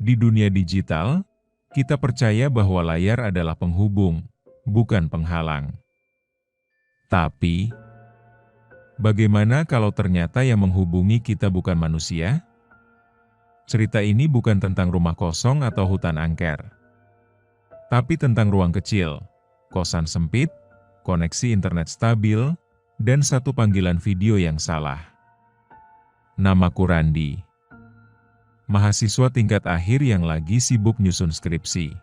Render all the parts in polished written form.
Di dunia digital, kita percaya bahwa layar adalah penghubung, bukan penghalang. Tapi, bagaimana kalau ternyata yang menghubungi kita bukan manusia? Cerita ini bukan tentang rumah kosong atau hutan angker, tapi tentang ruang kecil, kosan sempit, koneksi internet stabil, dan satu panggilan video yang salah. Namaku Randi, mahasiswa tingkat akhir yang lagi sibuk nyusun skripsi.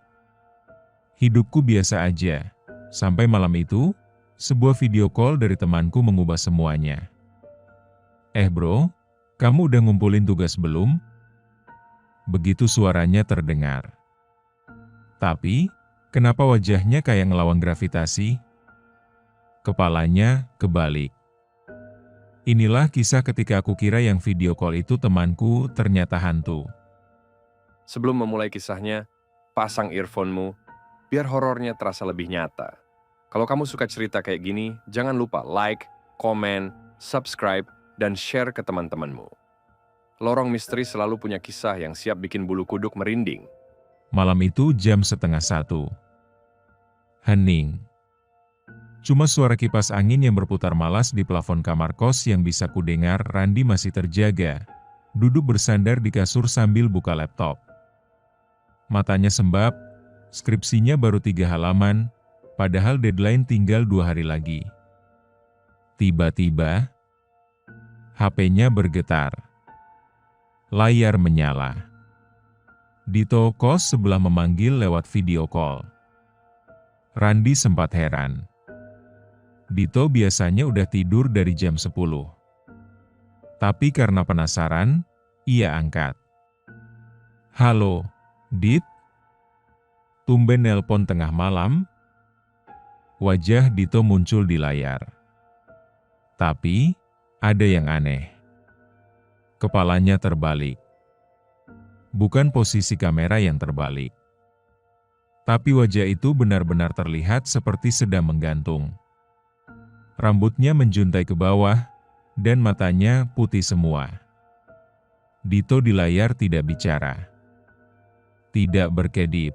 Hidupku biasa aja, sampai malam itu, sebuah video call dari temanku mengubah semuanya. Bro, kamu udah ngumpulin tugas belum? Begitu suaranya terdengar. Tapi, kenapa wajahnya kayak ngelawan gravitasi? Kepalanya kebalik. Inilah kisah ketika aku kira yang video call itu temanku, ternyata hantu. Sebelum memulai kisahnya, pasang earphone-mu, biar horornya terasa lebih nyata. Kalau kamu suka cerita kayak gini, jangan lupa like, komen, subscribe, dan share ke teman-temanmu. Lorong Misteri selalu punya kisah yang siap bikin bulu kuduk merinding. Malam itu jam 12:30. Hening. Cuma suara kipas angin yang berputar malas di plafon kamar kos yang bisa kudengar. Randi masih terjaga, duduk bersandar di kasur sambil buka laptop. Matanya sembab, skripsinya baru 3 halaman, padahal deadline tinggal 2 hari lagi. Tiba-tiba, HP-nya bergetar. Layar menyala. Dito kos sebelah memanggil lewat video call. Randi sempat heran. Dito biasanya udah tidur dari jam 10. Tapi karena penasaran, ia angkat. Halo, Dit? Tumben nelpon tengah malam? Wajah Dito muncul di layar. Tapi, ada yang aneh. Kepalanya terbalik. Bukan posisi kamera yang terbalik. Tapi wajah itu benar-benar terlihat seperti sedang menggantung. Rambutnya menjuntai ke bawah, dan matanya putih semua. Dito di layar tidak bicara. Tidak berkedip.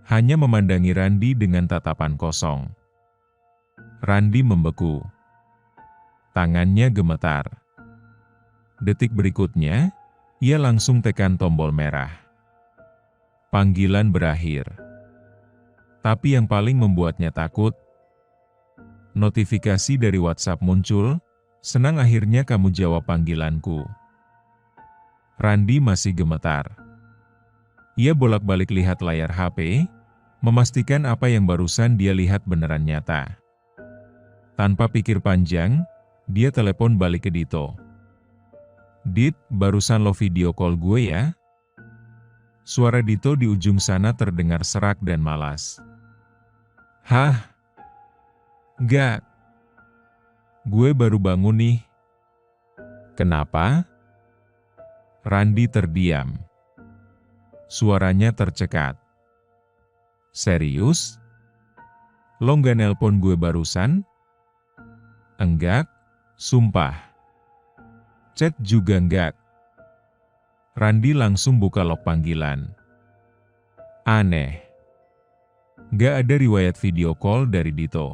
Hanya memandangi Randi dengan tatapan kosong. Randi membeku. Tangannya gemetar. Detik berikutnya, ia langsung tekan tombol merah. Panggilan berakhir. Tapi yang paling membuatnya takut, notifikasi dari WhatsApp muncul, senang akhirnya kamu jawab panggilanku. Randi masih gemetar. Ia bolak-balik lihat layar HP, memastikan apa yang barusan dia lihat beneran nyata. Tanpa pikir panjang, dia telepon balik ke Dito. Dit, barusan lo video call gue ya? Suara Dito di ujung sana terdengar serak dan malas. Hah? Enggak. Gue baru bangun nih. Kenapa? Randi terdiam. Suaranya tercekat. Serius? Lo nggak nelpon gue barusan? Enggak, sumpah. Chat juga enggak. Randi langsung buka log panggilan. Aneh. Gak ada riwayat video call dari Dito.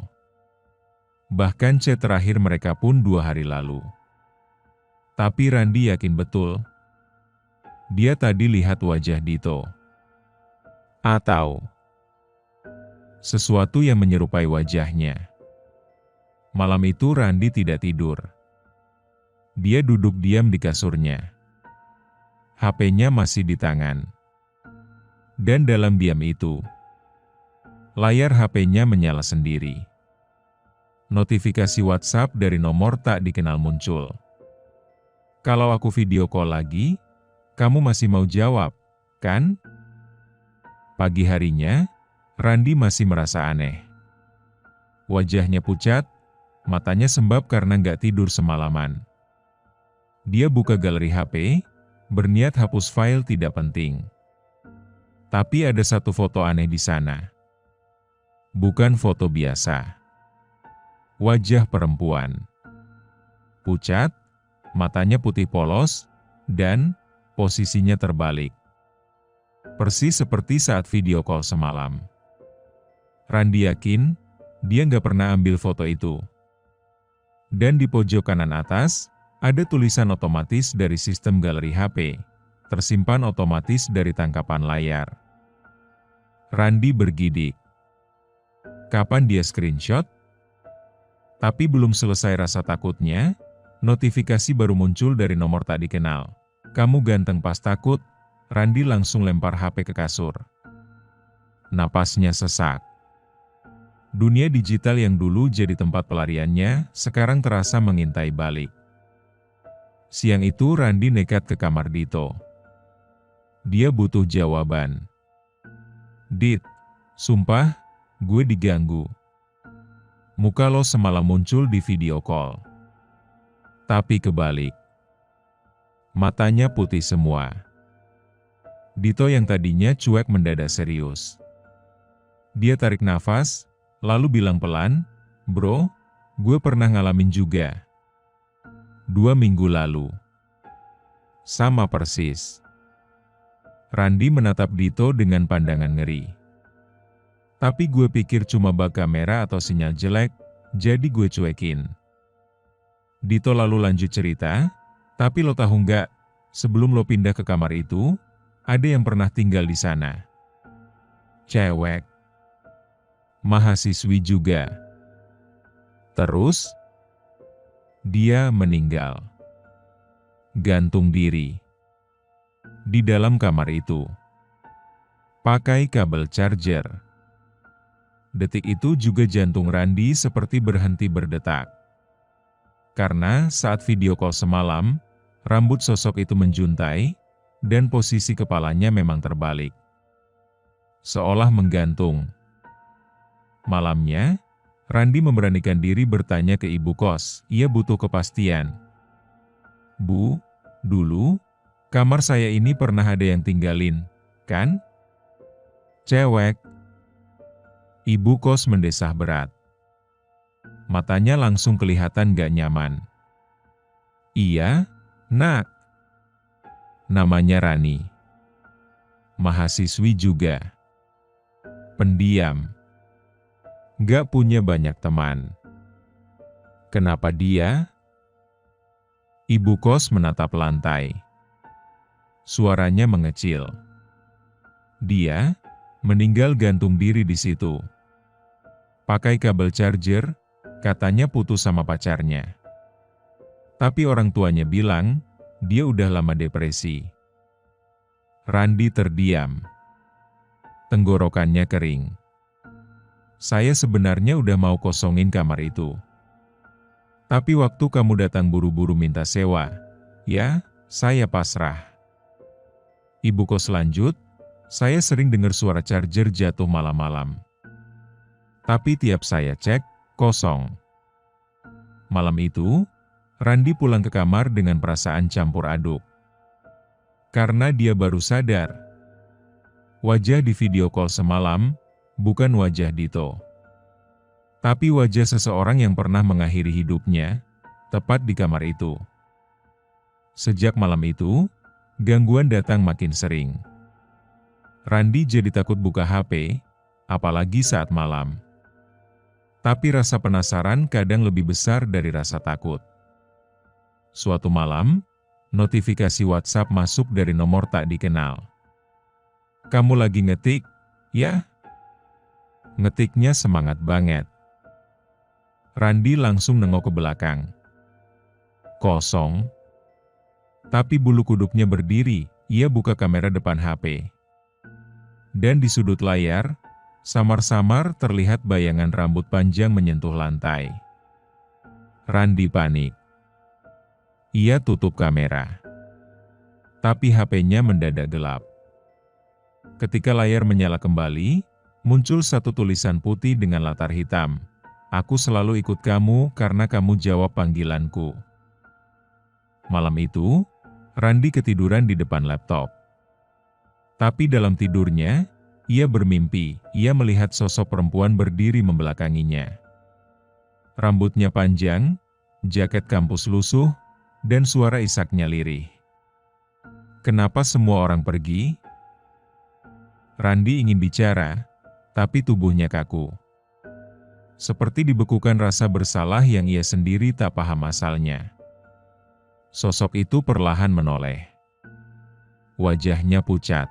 Bahkan chat terakhir mereka pun 2 hari lalu. Tapi Randi yakin betul. Dia tadi lihat wajah Dito. Atau sesuatu yang menyerupai wajahnya. Malam itu Randi tidak tidur. Dia duduk diam di kasurnya. HP-nya masih di tangan. Dan dalam diam itu, layar HP-nya menyala sendiri. Notifikasi WhatsApp dari nomor tak dikenal muncul. Kalau aku video call lagi, kamu masih mau jawab, kan? Pagi harinya, Randi masih merasa aneh. Wajahnya pucat, matanya sembab karena nggak tidur semalaman. Dia buka galeri HP, berniat hapus file tidak penting. Tapi ada satu foto aneh di sana. Bukan foto biasa. Wajah perempuan. Pucat, matanya putih polos, dan posisinya terbalik. persis seperti saat video call semalam. Randi yakin, dia nggak pernah ambil foto itu. Dan di pojok kanan atas, ada tulisan otomatis dari sistem galeri HP, tersimpan otomatis dari tangkapan layar. Randi bergidik. Kapan dia screenshot? Tapi belum selesai rasa takutnya, notifikasi baru muncul dari nomor tak dikenal. Kamu ganteng pas takut, Randi langsung lempar HP ke kasur. Napasnya sesak. Dunia digital yang dulu jadi tempat pelariannya, sekarang terasa mengintai balik. Siang itu Randi nekat ke kamar Dito. Dia butuh jawaban. Dit, sumpah, gue diganggu. Muka lo semalam muncul di video call. Tapi kebalik. Matanya putih semua. Dito yang tadinya cuek mendadak serius. Dia tarik nafas, lalu bilang pelan, "Bro, gue pernah ngalamin juga. 2 minggu lalu. Sama persis." Randi menatap Dito dengan pandangan ngeri. Tapi gue pikir cuma bug kamera atau sinyal jelek, jadi gue cuekin. Dito lalu lanjut cerita, "Tapi lo tahu nggak, sebelum lo pindah ke kamar itu, ada yang pernah tinggal di sana. Cewek. Mahasiswi juga. Terus, dia meninggal. Gantung diri. Di dalam kamar itu. Pakai kabel charger." Detik itu juga jantung Randi seperti berhenti berdetak. Karena saat video call semalam, rambut sosok itu menjuntai, dan posisi kepalanya memang terbalik. Seolah menggantung. Malamnya, Randi memberanikan diri bertanya ke ibu kos, ia butuh kepastian. "Bu, dulu, kamar saya ini pernah ada yang tinggalin, kan?" "Cewek." Ibu kos mendesah berat. Matanya langsung kelihatan gak nyaman. "Iya, Nak. Namanya Rani. Mahasiswi juga. Pendiam. Gak punya banyak teman." "Kenapa dia?" Ibu kos menatap lantai. Suaranya mengecil. "Dia meninggal gantung diri di situ. Pakai kabel charger, katanya putus sama pacarnya. Tapi orang tuanya bilang, dia udah lama depresi." Randi terdiam. Tenggorokannya kering. "Saya sebenarnya udah mau kosongin kamar itu. Tapi waktu kamu datang buru-buru minta sewa, ya, saya pasrah." Ibu kos lanjut, "Saya sering dengar suara charger jatuh malam-malam. Tapi tiap saya cek, kosong." Malam itu, Randi pulang ke kamar dengan perasaan campur aduk. Karena dia baru sadar, wajah di video call semalam bukan wajah Dito. Tapi wajah seseorang yang pernah mengakhiri hidupnya, tepat di kamar itu. Sejak malam itu, gangguan datang makin sering. Randi jadi takut buka HP, apalagi saat malam. Tapi rasa penasaran kadang lebih besar dari rasa takut. Suatu malam, notifikasi WhatsApp masuk dari nomor tak dikenal. "Kamu lagi ngetik, ya?" Ngetiknya semangat banget. Randi langsung nengok ke belakang. Kosong. Tapi bulu kuduknya berdiri, ia buka kamera depan HP. Dan di sudut layar, samar-samar terlihat bayangan rambut panjang menyentuh lantai. Randi panik. Ia tutup kamera. Tapi HP-nya mendadak gelap. Ketika layar menyala kembali, muncul satu tulisan putih dengan latar hitam. "Aku selalu ikut kamu karena kamu jawab panggilanku." Malam itu, Randi ketiduran di depan laptop. Tapi dalam tidurnya, ia bermimpi, ia melihat sosok perempuan berdiri membelakanginya. Rambutnya panjang, jaket kampus lusuh, dan suara isaknya lirih. "Kenapa semua orang pergi?" Randi ingin bicara, tapi tubuhnya kaku. Seperti dibekukan rasa bersalah yang ia sendiri tak paham asalnya. Sosok itu perlahan menoleh. Wajahnya pucat.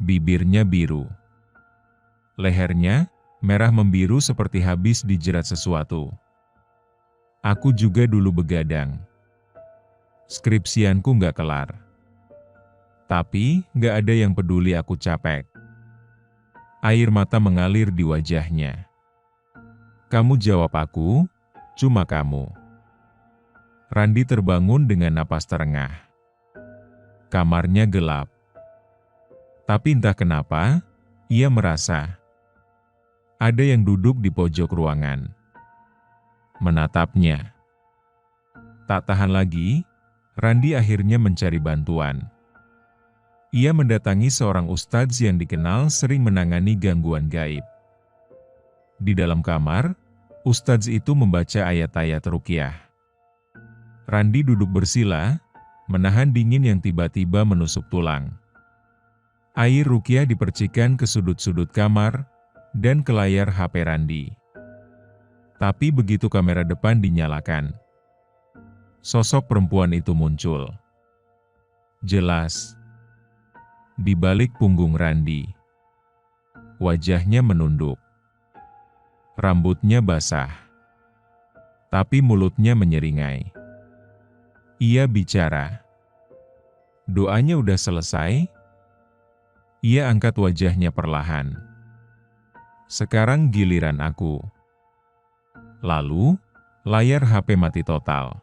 Bibirnya biru. Lehernya merah membiru seperti habis dijerat sesuatu. Aku juga dulu begadang. Skripsianku nggak kelar. Tapi nggak ada yang peduli aku capek. Air mata mengalir di wajahnya. Kamu jawab aku, cuma kamu. Randi terbangun dengan napas terengah. Kamarnya gelap. Tapi entah kenapa, ia merasa ada yang duduk di pojok ruangan. Menatapnya. Tak tahan lagi, Randi akhirnya mencari bantuan. Ia mendatangi seorang ustadz yang dikenal sering menangani gangguan gaib. Di dalam kamar, ustadz itu membaca ayat-ayat ruqyah. Randi duduk bersila, menahan dingin yang tiba-tiba menusuk tulang. Air ruqyah dipercikan ke sudut-sudut kamar dan ke layar HP Randi. Tapi begitu kamera depan dinyalakan, sosok perempuan itu muncul. Jelas. Di balik punggung Randi. Wajahnya menunduk. Rambutnya basah. Tapi mulutnya menyeringai. Ia bicara. Doanya udah selesai. Ia angkat wajahnya perlahan. Sekarang giliran aku. Lalu, layar HP mati total.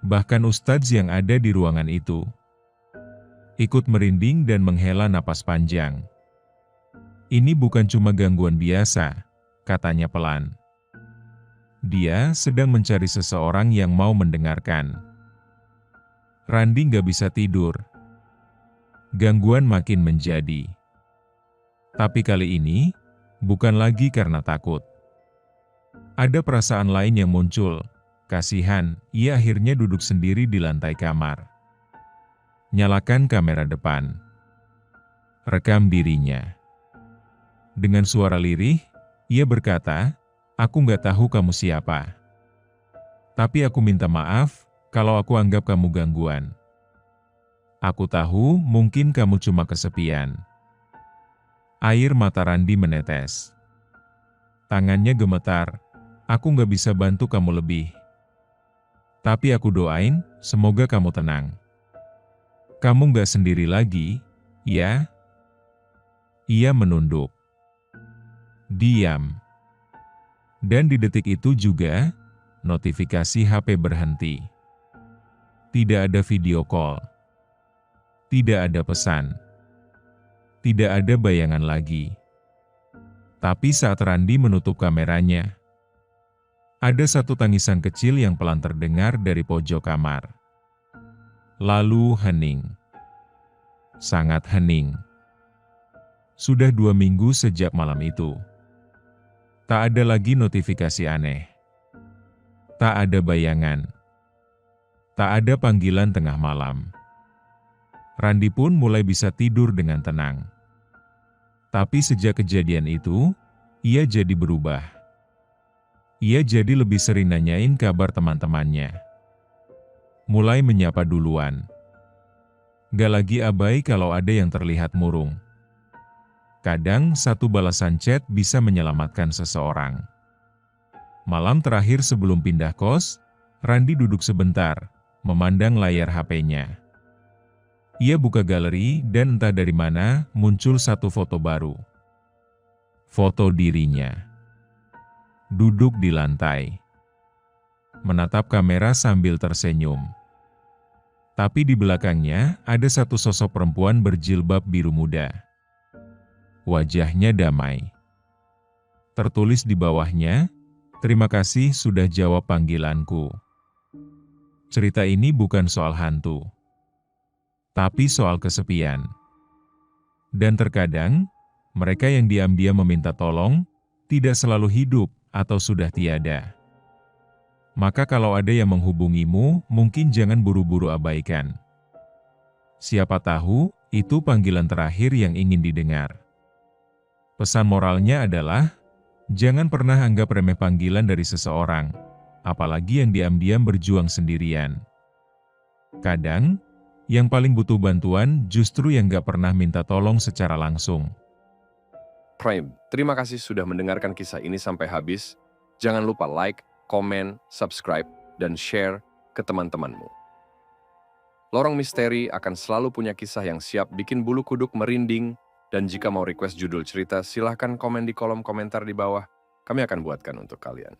Bahkan ustadz yang ada di ruangan itu ikut merinding dan menghela napas panjang. Ini bukan cuma gangguan biasa, katanya pelan. Dia sedang mencari seseorang yang mau mendengarkan. Randi nggak bisa tidur. Gangguan makin menjadi. Tapi kali ini, bukan lagi karena takut. Ada perasaan lain yang muncul. Kasihan, ia akhirnya duduk sendiri di lantai kamar. Nyalakan kamera depan. Rekam dirinya. Dengan suara lirih, ia berkata, "Aku nggak tahu kamu siapa. Tapi aku minta maaf kalau aku anggap kamu gangguan. Aku tahu mungkin kamu cuma kesepian." Air mata Randi menetes. Tangannya gemetar. "Aku nggak bisa bantu kamu lebih. Tapi aku doain, semoga kamu tenang. Kamu nggak sendiri lagi, ya?" Ia menunduk. Diam. Dan di detik itu juga, notifikasi HP berhenti. Tidak ada video call. Tidak ada pesan. Tidak ada bayangan lagi. Tapi saat Randi menutup kameranya, ada satu tangisan kecil yang pelan terdengar dari pojok kamar. Lalu hening. Sangat hening. Sudah 2 minggu sejak malam itu. Tak ada lagi notifikasi aneh. Tak ada bayangan. Tak ada panggilan tengah malam. Randi pun mulai bisa tidur dengan tenang. Tapi sejak kejadian itu, ia jadi berubah. Ia jadi lebih sering nanyain kabar teman-temannya. Mulai menyapa duluan. Gak lagi abai kalau ada yang terlihat murung. Kadang satu balasan chat bisa menyelamatkan seseorang. Malam terakhir sebelum pindah kos, Randi duduk sebentar, memandang layar HP-nya. Ia buka galeri dan entah dari mana muncul satu foto baru. Foto dirinya. Duduk di lantai. Menatap kamera sambil tersenyum. Tapi di belakangnya ada satu sosok perempuan berjilbab biru muda. Wajahnya damai. Tertulis di bawahnya, "Terima kasih sudah jawab panggilanku. Cerita ini bukan soal hantu, tapi soal kesepian. Dan terkadang, mereka yang diam-diam meminta tolong, tidak selalu hidup atau sudah tiada. Maka kalau ada yang menghubungimu, mungkin jangan buru-buru abaikan. Siapa tahu, Itu panggilan terakhir yang ingin didengar. Pesan moralnya adalah, jangan pernah anggap remeh panggilan dari seseorang, apalagi yang diam-diam berjuang sendirian. Kadang, yang paling butuh bantuan justru yang gak pernah minta tolong secara langsung. Prime, terima kasih sudah mendengarkan kisah ini sampai habis. Jangan lupa like, komen, subscribe, dan share ke teman-temanmu. Lorong Misteri akan selalu punya kisah yang siap bikin bulu kuduk merinding. Dan jika mau request judul cerita, silahkan komen di kolom komentar di bawah. Kami akan buatkan untuk kalian.